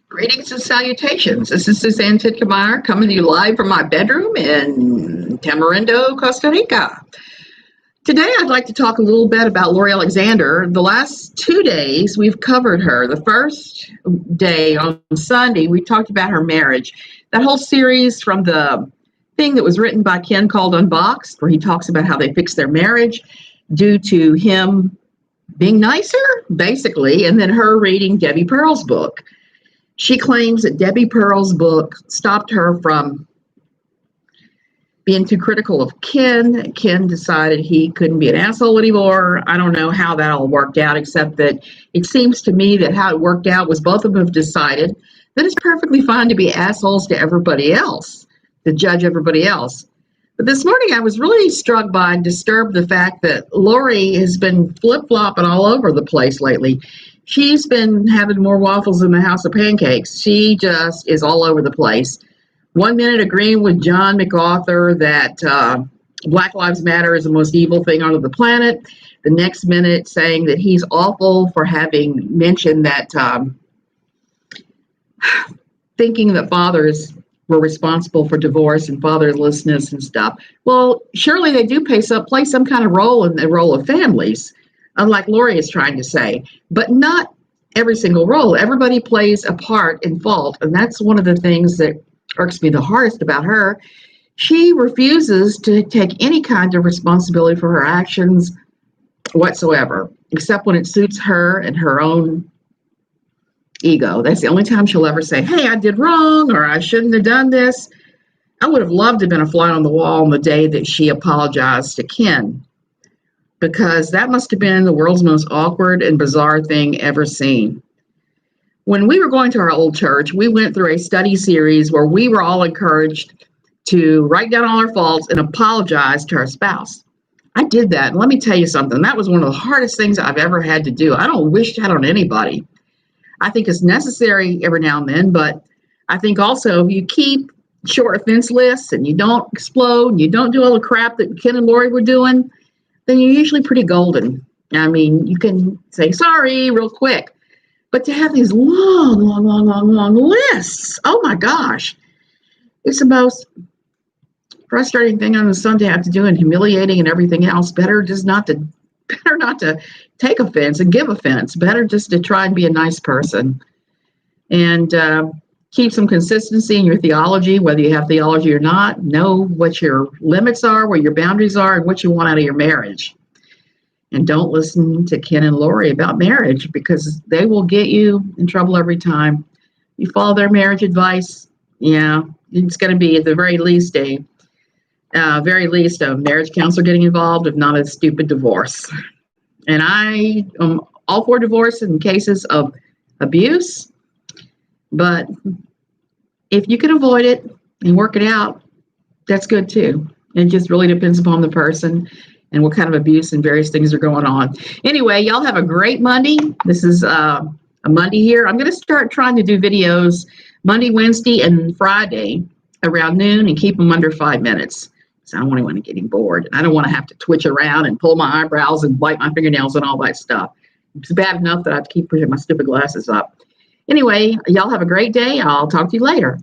Greetings and salutations. This is Suzanne Titkemeyer coming to you live from my bedroom in Tamarindo, Costa Rica. Today I'd like to talk a little bit about Lori Alexander. The last 2 days we've covered her. The first day on Sunday we talked about her marriage. That whole series from the thing that was written by Ken called UnBoxed, where he talks about how they fixed their marriage due to him being nicer, basically, and then her reading Debbie Pearl's book. She claims that Debbie Pearl's book stopped her from being too critical of Ken. Ken decided he couldn't be an asshole anymore. I don't know how that all worked out, except that it seems to me that how it worked out was both of them have decided that it's perfectly fine to be assholes to everybody else, to judge everybody else. But this morning I was really struck by and disturbed the fact that Lori has been flip-flopping all over the place lately. She's been having more waffles in the house of pancakes. She just is all over the place. 1 minute agreeing with John MacArthur that Black Lives Matter is the most evil thing on the planet. The next minute saying that he's awful for having mentioned that thinking that fathers were responsible for divorce and fatherlessness and stuff. Well, surely they do play some kind of role in the role of families, unlike Lori is trying to say, but not every single role. Everybody plays a part in fault, and that's one of the things that irks me the hardest about her. She refuses to take any kind of responsibility for her actions whatsoever, except when it suits her and her own ego. That's the only time she'll ever say, hey, I did wrong, or I shouldn't have done this. I would have loved to have been a fly on the wall on the day that she apologized to Ken, because that must have been the world's most awkward and bizarre thing ever seen. When we were going to our old church, we went through a study series where we were all encouraged to write down all our faults and apologize to our spouse. I did that, and let me tell you something. That was one of the hardest things I've ever had to do. I don't wish that on anybody. I think it's necessary every now and then, but I think also if you keep short offense lists and you don't explode and you don't do all the crap that Ken and Lori were doing, then you're usually pretty golden. I mean, you can say sorry real quick, but to have these long lists, oh my gosh, it's the most frustrating thing on the sun to have to do, and humiliating and everything else. Better not to take offense and give offense. Better just to try and be a nice person and keep some consistency in your theology, whether you have theology or not. Know what your limits are, where your boundaries are, and what you want out of your marriage. And don't listen to Ken and Lori about marriage, because they will get you in trouble every time. You follow their marriage advice, yeah, it's going to be at the very least a marriage counselor getting involved, if not a stupid divorce. And I am all for divorce in cases of abuse, but if you can avoid it and work it out, that's good too. It just really depends upon the person and what kind of abuse and various things are going on. Anyway, y'all have a great Monday. This is a Monday here. I'm going to start trying to do videos Monday, Wednesday, and Friday around noon and keep them under 5 minutes. So I don't want anyone getting bored. I don't want to have to twitch around and pull my eyebrows and bite my fingernails and all that stuff. It's bad enough that I have to keep pushing my stupid glasses up. Anyway, y'all have a great day. I'll talk to you later.